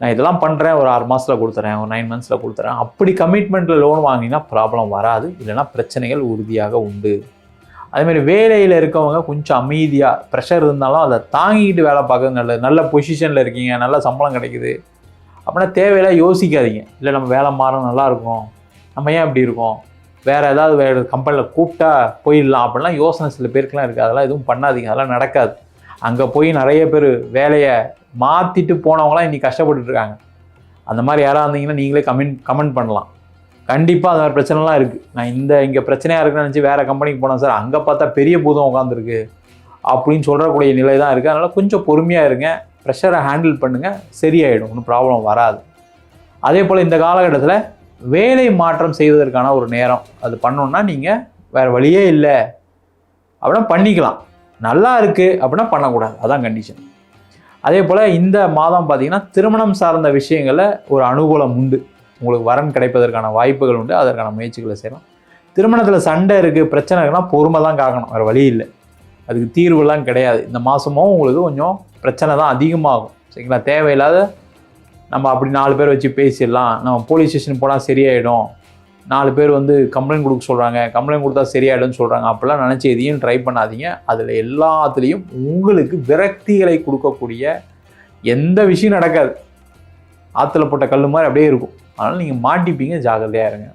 நான் இதெல்லாம் பண்ணுறேன், ஒரு 6 மாதத்தில் கொடுத்துறேன், ஒரு 9 மந்த்ஸில் கொடுத்துறேன், அப்படி கமிட்மெண்ட்டில் லோன் வாங்கினா ப்ராப்ளம் வராது, இல்லைனா பிரச்சனைகள் உறுதியாக உண்டு. அதேமாதிரி வேலையில் இருக்கவங்க கொஞ்சம் அமைதியாக, ப்ரெஷர் இருந்தாலும் அதை தாங்கிக்கிட்டு வேலை பார்க்கறது நல்லது. நல்ல பொசிஷனில் இருக்கீங்க, நல்ல சம்பளம் கிடைக்குது அப்படின்னா தேவையில்லை யோசிக்காதீங்க. இல்லை நம்ம வேலை மாறும், நல்லாயிருக்கும், நம்ம ஏன் இப்படி இருக்கோம், வேறு ஏதாவது வேறு கம்பெனியில் கூப்பிட்டா போயிடலாம் அப்படிலாம் யோசனை சில பேருக்குலாம் இருக்குது. அதெல்லாம் எதுவும் பண்ணாதீங்க, அதெல்லாம் நடக்காது. அங்கே போய் நிறைய பேர் வேலையை மாற்றிட்டு போனவங்களாம் இன்றைக்கி கஷ்டப்பட்டுருக்காங்க. அந்த மாதிரி யாராக இருந்தீங்கன்னா நீங்களே கமெண்ட் பண்ணலாம். கண்டிப்பாக அந்த மாதிரி பிரச்சனைலாம் இருக்குது. நான் இங்கே பிரச்சனையாக இருக்குன்னு நினச்சி வேறு கம்பெனிக்கு போனேன் சார், அங்கே பார்த்தா பெரிய பூதம் உட்காந்துருக்கு அப்படின்னு சொல்கிறக்கூடிய நிலை தான் இருக்குது. அதனால் கொஞ்சம் பொறுமையாக இருங்க, ப்ரெஷரை ஹேண்டில் பண்ணுங்கள், சரியாயிடும், ஒன்றும் ப்ராப்ளம் வராது. அதே போல் இந்த காலகட்டத்தில் வேலை மாற்றம் செய்வதற்கான ஒரு நேரம். அது பண்ணோன்னா நீங்கள் வேறு வழியே இல்லை அப்படின்னா பண்ணிக்கலாம், நல்லா இருக்குது அப்படின்னா பண்ணக்கூடாது, அதான் கண்டிஷன். அதே போல் இந்த மாதம் பார்த்திங்கன்னா திருமணம் சார்ந்த விஷயங்களில் ஒரு அனுகூலம் உண்டு. உங்களுக்கு வரன் கிடைப்பதற்கான வாய்ப்புகள் உண்டு, அதற்கான முயற்சிகளை செய்யலாம். திருமணத்தில் சண்டை இருக்குது, பிரச்சனை இருக்குன்னா பொறுமை தான் காக்கணும், வேறு வழி இல்லை, அதுக்கு தீர்வுலாம் கிடையாது. இந்த மாதமும் உங்களுக்கு கொஞ்சம் பிரச்சனை தான் அதிகமாகும், சரிங்களா? தேவையில்லாத நம்ம அப்படி 4 பேர் வச்சு பேசிடலாம், நம்ம போலீஸ் ஸ்டேஷன் போனால் சரியாயிடும், 4 பேர் வந்து கம்ப்ளைண்ட் கொடுக்க சொல்கிறாங்க, கம்ப்ளைண்ட் கொடுத்தா சரியாயிடும்னு சொல்கிறாங்க, அப்படிலாம் நினச்சி எதையும் ட்ரை பண்ணாதீங்க. அதில் எல்லாத்துலேயும் உங்களுக்கு விரக்திகளை கொடுக்கக்கூடிய எந்த விஷயம் நடக்காது, ஆற்றுல போட்ட கல் மாதிரி அப்படியே இருக்கும். அதனால் நீங்கள் மாட்டிப்பீங்க, ஜாக்கிரதையாக இருங்க.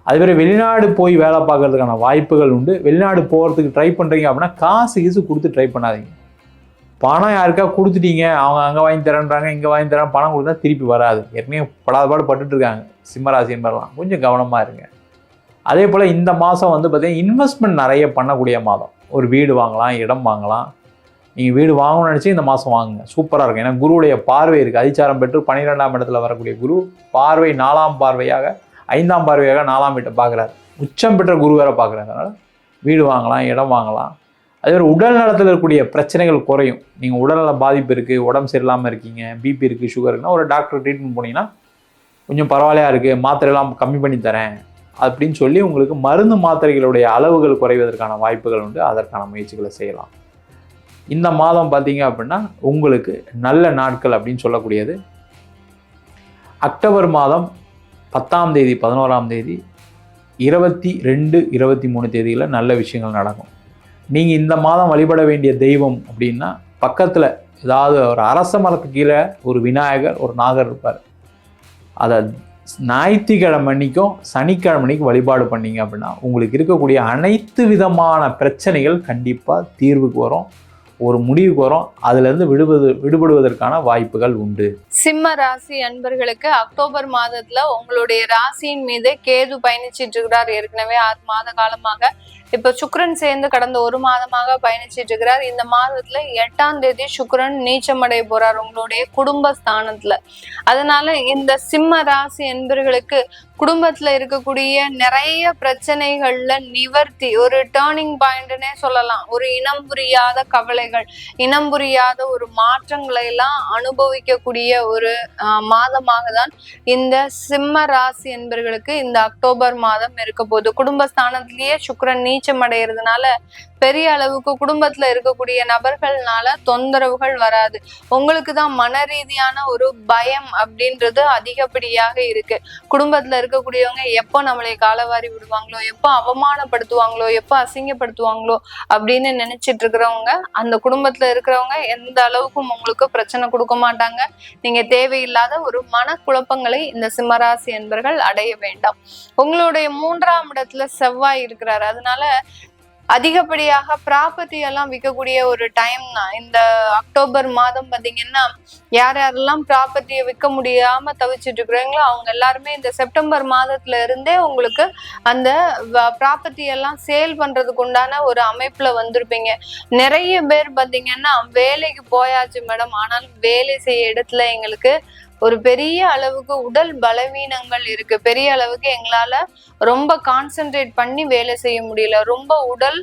அதுமாதிரி வெளிநாடு போய் வேலை பார்க்கறதுக்கான வாய்ப்புகள் உண்டு. வெளிநாடு போகிறதுக்கு ட்ரை பண்ணுறீங்க அப்படின்னா காசு கொடுத்து ட்ரை பண்ணாதீங்க. பணம் யாருக்கா கொடுத்துட்டீங்க, அவங்க அங்கே வாங்கி தரேன்றாங்க, இங்கே வாங்கி தரேன், பணம் கொடுத்தா திருப்பி வராது. ஏற்கனவே படாதபாடு பட்டுட்ருக்காங்க சிம்மராசி என்பதெல்லாம், கொஞ்சம் கவனமாக இருங்க. அதே போல் இந்த மாதம் வந்து பார்த்திங்கன்னா இன்வெஸ்ட்மெண்ட் நிறைய பண்ணக்கூடிய மாதம். ஒரு வீடு வாங்கலாம், இடம் வாங்கலாம். நீங்கள் வீடு வாங்கணும்னு நினச்சி இந்த மாதம் வாங்குங்க, சூப்பராக இருக்கும். ஏன்னா குருவுடைய பார்வை இருக்குது, அதிச்சாரம் பெற்று 12ஆம் இடத்துல வரக்கூடிய குரு பார்வை 4ஆம் பார்வையாக 5ஆம் பார்வையாக 4ஆம் வீட்டை பார்க்குறாரு, உச்சம் பெற்ற குரு வேறு பார்க்குறாரு. அதனால் வீடு வாங்கலாம், இடம் வாங்கலாம். அதே மாதிரி உடல் நலத்தில் இருக்கக்கூடிய பிரச்சனைகள் குறையும். நீங்கள் உடல்நல பாதிப்பு இருக்குது, உடம்பு சரியில்லாமல் இருக்கீங்க, பிபி இருக்குது, சுகர் இருக்குன்னா ஒரு டாக்டர் ட்ரீட்மெண்ட் போனீங்கன்னா கொஞ்சம் பரவாயில்லையா இருக்குது, மாத்திரையெல்லாம் கம்மி பண்ணி தரேன் அப்படின்னு சொல்லி உங்களுக்கு மருந்து மாத்திரைகளுடைய அளவுகள் குறைவதற்கான வாய்ப்புகள் உண்டு. அதற்கான முயற்சிகளை செய்யலாம். இந்த மாதம் பார்த்தீங்க அப்படின்னா உங்களுக்கு நல்ல நாட்கள் அப்படின்னு சொல்லக்கூடியது அக்டோபர் மாதம் 10ஆம் தேதி, 11ஆம் தேதி, 22, 23 தேதியில் நல்ல விஷயங்கள் நடக்கும். நீங்கள் இந்த மாதம் வழிபட வேண்டிய தெய்வம் அப்படின்னா பக்கத்தில் ஏதாவது ஒரு அரச மரத்துக்கு கீழே ஒரு விநாயகர், ஒரு நாகர் இருப்பார். அதை ஞாயிற்றுக்கிழமை அன்னைக்கும் சனிக்கிழமை அன்னைக்கும் வழிபாடு பண்ணிங்க அப்படின்னா உங்களுக்கு இருக்கக்கூடிய அனைத்து விதமான பிரச்சனைகள் கண்டிப்பாக தீர்வுக்கு வரும். ஒரு முடிவுக்கு வரும். அதுலேருந்து விடுபடுவதற்கான வாய்ப்புகள் உண்டு. சிம்ம ராசி அன்பர்களுக்கு அக்டோபர் மாதத்துல உங்களுடைய ராசியின் மீது கேது பயணிச்சிட்டு இருக்கிறார். ஏற்கனவே 6 மாத காலமாக. இப்ப சுக்கிரன் சேர்ந்து கடந்த 1 மாதமாக பயணிச்சிட்டு இருக்கிறார். இந்த மாதத்துல 8ஆம் தேதி சுக்கிரன் நீச்சமடைய போறார் உங்களுடைய குடும்ப ஸ்தானத்துல. அதனால இந்த சிம்ம ராசி அன்பர்களுக்கு குடும்பத்துல இருக்கக்கூடிய நிறைய பிரச்சனைகள்ல நிவர்த்தி, ஒரு டேர்னிங் பாயிண்ட்னே சொல்லலாம். ஒரு இனம் புரியாத கவலைகள், இனம் புரியாத ஒரு மாற்றங்களை எல்லாம் அனுபவிக்கக்கூடிய ஒரு மாதமாக தான் இந்த சிம்ம ராசி என்பர்களுக்கு இந்த அக்டோபர் மாதம் இருக்க போகுது. குடும்பஸ்தானத்திலேயே சுக்கிரன் நீச்சம் அடைகிறதுனால பெரிய அளவுக்கு குடும்பத்துல இருக்கக்கூடிய நபர்கள்னால தொந்தரவுகள் வராது. உங்களுக்கு தான் மன ரீதியான ஒரு பயம் அப்படின்றது அதிகப்படியாக இருக்கு. குடும்பத்துல இருக்கக்கூடியவங்க எப்போ நம்மளை காலவாரி விடுவாங்களோ, எப்போ அவமானப்படுத்துவாங்களோ, எப்போ அசிங்கப்படுத்துவாங்களோ அப்படின்னு நினைச்சிட்டு இருக்கிறவங்க, அந்த குடும்பத்துல இருக்கிறவங்க எந்த அளவுக்கும் உங்களுக்கு பிரச்சனை கொடுக்க மாட்டாங்க. நீங்க தேவையில்லாத ஒரு மனக்குழப்பங்களை இந்த சிம்மராசி என்பர்கள் அடைய வேண்டாம். உங்களுடைய 3ஆம் இடத்துல செவ்வாய் இருக்கிறாரு. அதனால அதிகப்படியாக ப்ராப்பர்ட்டி எல்லாம் விற்கக்கூடிய ஒரு டைம் தான் இந்த அக்டோபர் மாதம். பாத்தீங்கன்னா யார் யாரெல்லாம் ப்ராப்பர்ட்டியை விற்க முடியாம தவிச்சிட்டு இருக்கிறீங்களோ அவங்க எல்லாருமே இந்த செப்டம்பர் மாதத்துல இருந்தே உங்களுக்கு அந்த ப்ராப்பர்ட்டி எல்லாம் சேல் பண்றதுக்கு உண்டான ஒரு அமைப்புல வந்திருப்பீங்க. நிறைய பேர் பாத்தீங்கன்னா வேலைக்கு போயாச்சு மேடம், ஆனாலும் வேலை செய்ய இடத்துல எங்களுக்கு ஒரு பெரிய அளவுக்கு உடல் பலவீனங்கள் இருக்கு, பெரிய அளவுக்கு எங்களால ரொம்ப கான்சென்ட்ரேட் பண்ணி வேலை செய்ய முடியல, ரொம்ப உடல்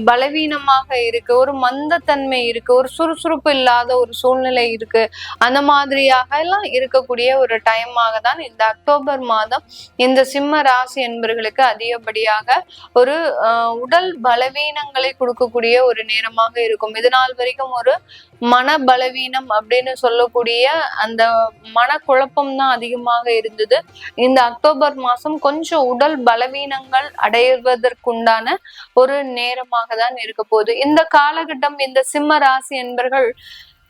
பலவீனமாக இருக்கு, ஒரு மந்தத்தன்மை இருக்கு, ஒரு சுறுசுறுப்பு இல்லாத ஒரு சூழ்நிலை இருக்கு. அந்த மாதிரியாக எல்லாம் இருக்கக்கூடிய ஒரு டைமாக தான் இந்த அக்டோபர் மாதம் இந்த சிம்ம ராசி என்பர்களுக்கு அதிகப்படியாக ஒரு உடல் பலவீனங்களை கொடுக்கக்கூடிய ஒரு நேரமாக இருக்கும். இது நாள் வரைக்கும் ஒரு மன பலவீனம் அப்படின்னு சொல்லக்கூடிய அந்த மனக்குழப்பம் தான் அதிகமாக இருந்தது. இந்த அக்டோபர் மாசம் கொஞ்சம் உடல் பலவீனங்கள் அடைவதற்குண்டான ஒரு நேரமாக தான் இருக்க போகுது. இந்த காலகட்டம் இந்த சிம்ம ராசி என்பர்கள்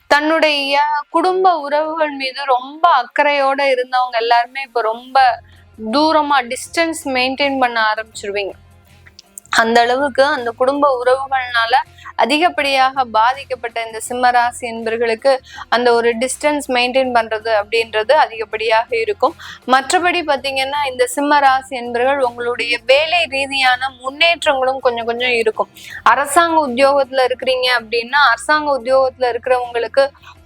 தன்னுடைய குடும்ப உறவுகள் மீது ரொம்ப அக்கறையோட இருந்தவங்க எல்லாருமே இப்ப ரொம்ப தூரமா டிஸ்டன்ஸ் மெயின்டைன் பண்ண ஆரம்பிச்சிருவீங்க. அந்த அளவுக்கு அந்த குடும்ப உறவுகள்னால அதிகப்படியாக பாதிக்கப்பட்ட இந்த சிம்மராசி என்பர்களுக்கு அந்த ஒரு டிஸ்டன்ஸ் மெயின்டைன் பண்றது அப்படின்றது அதிகப்படியாக இருக்கும். மற்றபடி பாத்தீங்கன்னா இந்த சிம்மராசி என்பர்கள் உங்களுடைய வேலை ரீதியான முன்னேற்றங்களும் கொஞ்சம் கொஞ்சம் இருக்கும். அரசாங்க உத்தியோகத்துல இருக்கிறீங்க அப்படின்னா அரசாங்க உத்தியோகத்துல இருக்கிறவங்களுக்கு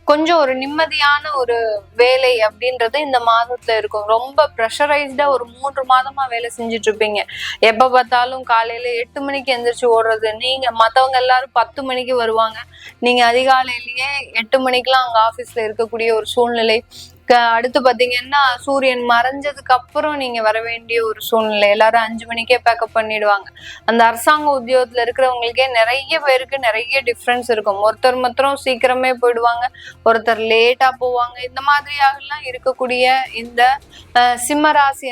கொஞ்சம் ஒரு நிம்மதியான ஒரு வேலை அப்படின்றது இந்த மாதத்துல இருக்கும். ரொம்ப ப்ரெஷரைஸ்டா ஒரு 3 மாதமா வேலை செஞ்சுட்டு இருப்பீங்க. எப்ப பார்த்தாலும் காலையில 8 மணிக்கு எந்திரிச்சு ஓடுறது, நீங்க மத்தவங்க எல்லாரும் 10 மணிக்கு வருவாங்க, நீங்க அதிகாலையிலேயே 8 மணிக்கெல்லாம் அங்க ஆபீஸ்ல இருக்கக்கூடிய ஒரு சூழ்நிலை. அடுத்து பாத்தீங்கன்னா சூரியன் மறைஞ்சதுக்கு அப்புறம் நீங்க வர வேண்டிய ஒரு சூழ்நிலை. எல்லாரும் 5 மணிக்கே பேக்கப் பண்ணிடுவாங்க. அந்த அரசாங்க உத்தியோகத்துல இருக்கிறவங்களுக்கே நிறைய பேருக்கு நிறைய டிஃப்ரென்ஸ் இருக்கும். ஒருத்தர் மாத்திரம் சீக்கிரமே போயிடுவாங்க, ஒருத்தர் லேட்டா போவாங்க. இந்த மாதிரியாகலாம் இருக்கக்கூடிய இந்த சிம்மராசி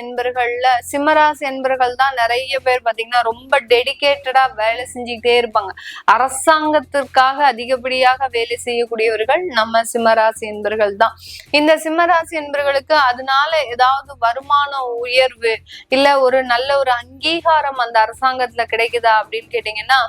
என்பர்கள் தான் நிறைய பேர் பாத்தீங்கன்னா ரொம்ப டெடிகேட்டடா வேலை செஞ்சுக்கிட்டே இருப்பாங்க. அரசாங்கத்திற்காக அதிகப்படியாக வேலை செய்யக்கூடியவர்கள் நம்ம சிம்மராசி என்பர்கள் தான். இந்த சிம்மராசி என்பர்களுக்கு அதனால ஏதாவது வருமான உயர்வு இல்ல ஒரு நல்ல ஒரு அங்கீகாரம் அந்த அரசாங்கத்துல கிடைக்குதா அப்படின்னு கேட்டீங்கன்னா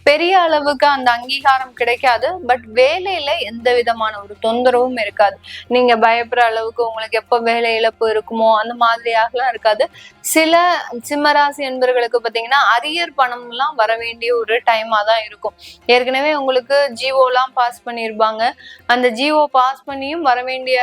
பெரிய அளவுக்கு அந்த அங்கீகாரம் கிடைக்காது. பட் வேலையில எந்த விதமான ஒரு தொந்தரவும் இருக்காது. நீங்க பயப்படுற அளவுக்கு உங்களுக்கு எப்ப வேலை இழப்பு இருக்குமோ அந்த மாதிரியாகலாம் இருக்காது. சில சிம்மராசி என்பர்களுக்கு பாத்தீங்கன்னா அரியர் பணம் எல்லாம் வர வேண்டிய ஒரு டைமா தான் இருக்கும். ஏற்கனவே உங்களுக்கு ஜிஓ எல்லாம் பாஸ் பண்ணிருப்பாங்க. அந்த ஜிஓ பாஸ் பண்ணியும் வர வேண்டிய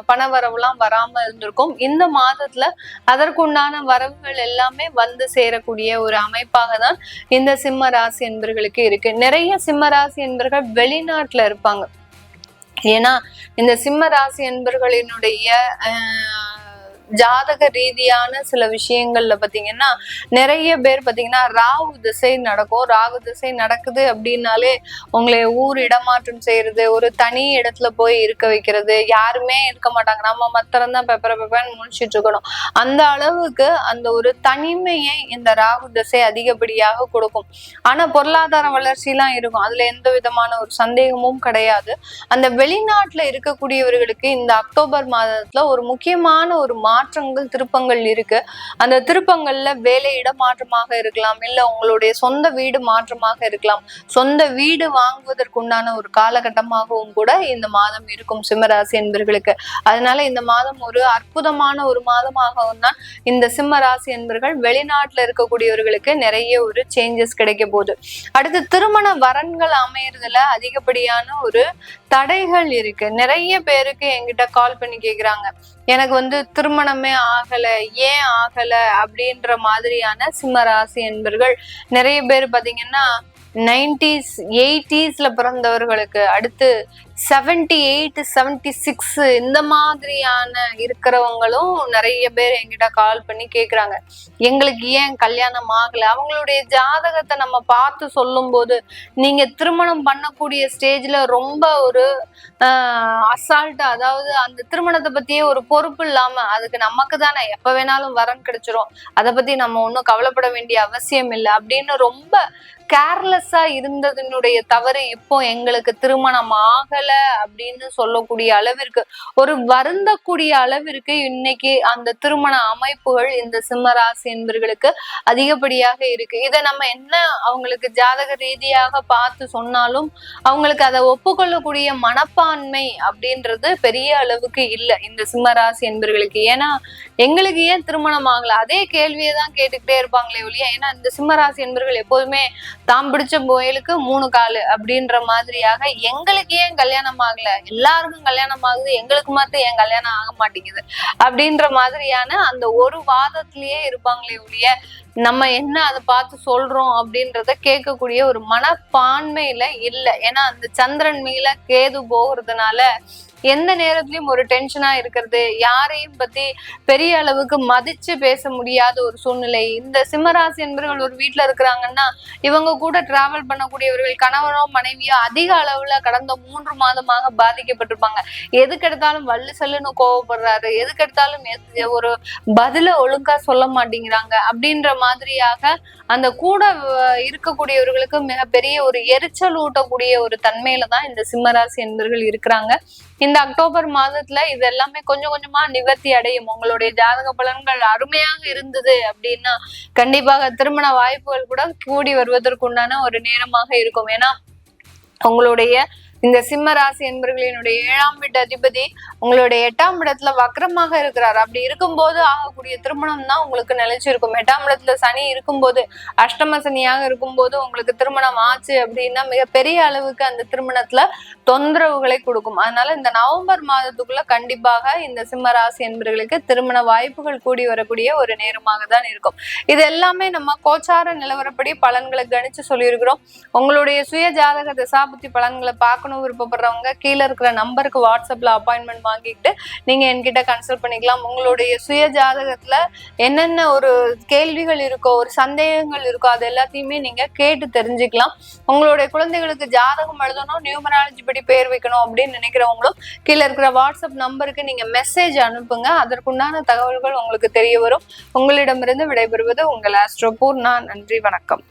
பண வரவுலாம் வராம இருந்திருக்கும். இந்த மாதத்துல அதற்குண்டான வரவுகள் எல்லாமே வந்து சேரக்கூடிய ஒரு அமைப்பாக தான் இந்த சிம்ம ராசி என்பர்களுக்கு இருக்கு. நிறைய சிம்ம ராசி என்பர்கள் வெளிநாட்டுல இருப்பாங்க. ஏன்னா இந்த சிம்ம ராசி என்பர்களினுடைய ஜாதக ரீதியான சில விஷயங்கள்ல பாத்தீங்கன்னா நிறைய பேர் பாத்தீங்கன்னா ராகு திசை நடக்கும். ராகு திசை நடக்குது அப்படின்னாலே உங்களை ஊர் இடமாற்றம் செய்யறது, ஒரு தனி இடத்துல போய் இருக்க வைக்கிறது, யாருமே இருக்க மாட்டாங்க, நம்ம மாத்திரம் தான் பெப்பரன்னு முடிச்சிட்டு இருக்கணும். அந்த அளவுக்கு அந்த ஒரு தனிமையை இந்த ராகு திசை அதிகப்படியாக கொடுக்கும். ஆனா பொருளாதார வளர்ச்சி எல்லாம் இருக்கும், அதுல எந்த விதமான ஒரு சந்தேகமும் கிடையாது. அந்த வெளிநாட்டுல இருக்கக்கூடியவர்களுக்கு இந்த அக்டோபர் மாதத்துல ஒரு முக்கியமான ஒரு மாற்றங்கள் திருப்பங்கள் இருக்கு. அந்த திருப்பங்கள்ல வேலை இடமாற்றமாக இருக்கலாம், இல்ல உங்களுடைய சொந்த வீடு மாற்றமாக இருக்கலாம், சொந்த வீடு வாங்குவதற்குண்டான ஒரு காலகட்டமாகவும் கூட இந்த மாதம் இருக்கும் சிம்மராசி என்பர்களுக்கு. அதனால இந்த மாதம் ஒரு அற்புதமான ஒரு மாதமாகவும் தான் இந்த சிம்ம ராசி என்பர்கள். வெளிநாட்டுல இருக்கக்கூடியவர்களுக்கு நிறைய ஒரு சேஞ்சஸ் கிடைக்க போகுது. அடுத்து திருமண வரன்கள் அமையறதுல அதிகப்படியான ஒரு தடைகள் இருக்கு. நிறைய பேருக்கு என்கிட்ட கால் பண்ணி கேக்குறாங்க, எனக்கு வந்து திருமணமே ஆகல, ஏன் ஆகல அப்படின்ற மாதிரியான சிம்ம ராசி என்பர்கள் நிறைய பேர் பாத்தீங்கன்னா 90s 80s பிறந்தவர்களுக்கு, அடுத்து 78 76 இந்த மாதிரியான இருக்கிறவங்களும் நிறைய பேர் என்கிட்ட கால் பண்ணி கேக்குறாங்க, எங்களுக்கு ஏன் கல்யாணம் ஆகல. அவங்களுடைய ஜாதகத்தை நம்ம பார்த்து சொல்லும் போது, நீங்க திருமணம் பண்ணக்கூடிய ஸ்டேஜ்ல ரொம்ப ஒரு அசால்ட்டா, அதாவது அந்த திருமணத்தை பத்தியே ஒரு பொறுப்பு இல்லாம, அதுக்கு நமக்கு தானே எப்ப வேணாலும் வரன் கிடைச்சிரும், அதை பத்தி நம்ம ஒன்றும் கவலைப்பட வேண்டிய அவசியம் இல்லை அப்படின்னு ரொம்ப கேர்லெஸ்ஸா இருந்ததனுடைய தவறு இப்போ எங்களுக்கு திருமணம் ஆகல அப்படின்னு சொல்லக்கூடிய அளவிற்கு, ஒரு வருந்தக்கூடிய அளவிற்கு இன்னைக்கு அந்த திருமண அமைப்புகள் இந்த சிம்ம ராசி என்பர்களுக்கு அதிகப்படியாக இருக்கு. இதை நம்ம என்ன அவங்களுக்கு ஜாதக ரீதியாக பார்த்து சொன்னாலும் அவங்களுக்கு அதை ஒப்புக்கொள்ளக்கூடிய மனப்பான்மை அப்படின்றது பெரிய அளவுக்கு இல்லை இந்த சிம்ம ராசி என்பர்களுக்கு. ஏன்னா எங்களுக்கு ஏன் திருமணம் ஆகல அதே கேள்வியை தான் கேட்டுக்கிட்டே இருப்பாங்களே ஒழிய, ஏன்னா இந்த சிம்ம ராசி என்பர்கள் எப்போதுமே தாம் பிடிச்ச புயலுக்கு 3 காலு அப்படின்ற மாதிரியாக, எங்களுக்கு ஏன் கல்யாணம் ஆகல, எல்லாருக்கும் கல்யாணம் ஆகுது, எங்களுக்கு மட்டும் ஏன் கல்யாணம் ஆக மாட்டேங்குது அப்படின்ற மாதிரியான அந்த ஒரு வாதத்திலேயே இருப்பாங்களே ஒழிய, நம்ம என்ன அதை பார்த்து சொல்றோம் அப்படின்றத கேட்கக்கூடிய ஒரு மனப்பான்மையில இல்லை. ஏன்னா அந்த சந்திரன் மேல கேது போகிறதுனால எந்த நேரத்திலயும் ஒரு டென்ஷனா இருக்கிறது, யாரையும் பத்தி பெரிய அளவுக்கு மதிச்சு பேச முடியாத ஒரு சூழ்நிலை. இந்த சிம்மராசி என்பவர்கள் ஒரு வீட்டுல இருக்கிறாங்கன்னா இவங்க கூட டிராவல் பண்ணக்கூடியவர்கள் கணவனோ மனைவியோ அதிக அளவுல கடந்த 3 மாதமாக பாதிக்கப்பட்டிருப்பாங்க. எதுக்கெடுத்தாலும் வள்ளு சல்லுன்னு கோவப்படுறாரு, எதுக்கெடுத்தாலும் ஒரு பதில ஒழுங்கா சொல்ல மாட்டேங்கிறாங்க அப்படின்ற மாதிரியாக அந்த கூட இருக்கக்கூடியவர்களுக்கு மிகப்பெரிய ஒரு எரிச்சல் ஊட்டக்கூடிய ஒரு தன்மையில தான் இந்த சிம்மராசி என்பவர்கள் இருக்கிறாங்க. இந்த அக்டோபர் மாதத்துல இது எல்லாமே கொஞ்சம் கொஞ்சமா நிவர்த்தி அடையும். உங்களுடைய ஜாதக பலன்கள் அருமையாக இருந்தது அப்படின்னா கண்டிப்பாக திருமண வாய்ப்புகள் கூட கூடி வருவதற்குண்டான ஒரு நேரமாக இருக்கும். ஏன்னா உங்களுடைய இந்த சிம்ம ராசி என்பர்களினுடைய 7ஆம் வீட்டு அதிபதி உங்களுடைய 8ஆம் இடத்துல வக்ரமாக இருக்கிறார். அப்படி இருக்கும்போது ஆகக்கூடிய திருமணம் தான் உங்களுக்கு நிலைச்சிருக்கும். 8ஆம் இடத்துல சனி இருக்கும்போது, அஷ்டம சனியாக இருக்கும்போது உங்களுக்கு திருமணம் ஆச்சு அப்படின்னா மிகப்பெரிய அளவுக்கு அந்த திருமணத்துல தொந்தரவுகளை கொடுக்கும். அதனால இந்த நவம்பர் மாதத்துக்குள்ள கண்டிப்பாக இந்த சிம்ம ராசி என்பர்களுக்கு திருமண வாய்ப்புகள் கூடி வரக்கூடிய ஒரு நேரமாக தான் இருக்கும். இது எல்லாமே நம்ம கோச்சார நிலவரப்படி பலன்களை கணிச்சு சொல்லியிருக்கிறோம். உங்களுடைய சுய ஜாதக திசாபுத்தி பலன்களை பார்க்கணும் விருப்பப்படுறவங்க கீழே இருக்கிற நம்பருக்கு வாட்ஸ்அப்ல அப்பாயின்மெண்ட் வாங்கிட்டு நீங்க என்கிட்ட கன்சல்ட் பண்ணிக்கலாம். உங்களுடைய சுய ஜாதகத்துல என்னென்ன ஒரு கேள்விகள் இருக்கோ, ஒரு சந்தேகங்கள் இருக்கோ, அது எல்லாத்தையுமே நீங்க கேட்டு தெரிஞ்சுக்கலாம். உங்களுடைய குழந்தைகளுக்கு ஜாதகம் எழுதணும், நியூமராலஜி படி பேர் வைக்கணும் அப்படின்னு நினைக்கிறவங்களும் கீழே இருக்கிற வாட்ஸ்அப் நம்பருக்கு நீங்க மெசேஜ் அனுப்புங்க. அதற்குண்டான தகவல்கள் உங்களுக்கு தெரிய வரும். உங்களிடமிருந்து விடைபெறுவது உங்கள் ஆஸ்ட்ரோ பூர்ணா. நன்றி, வணக்கம்.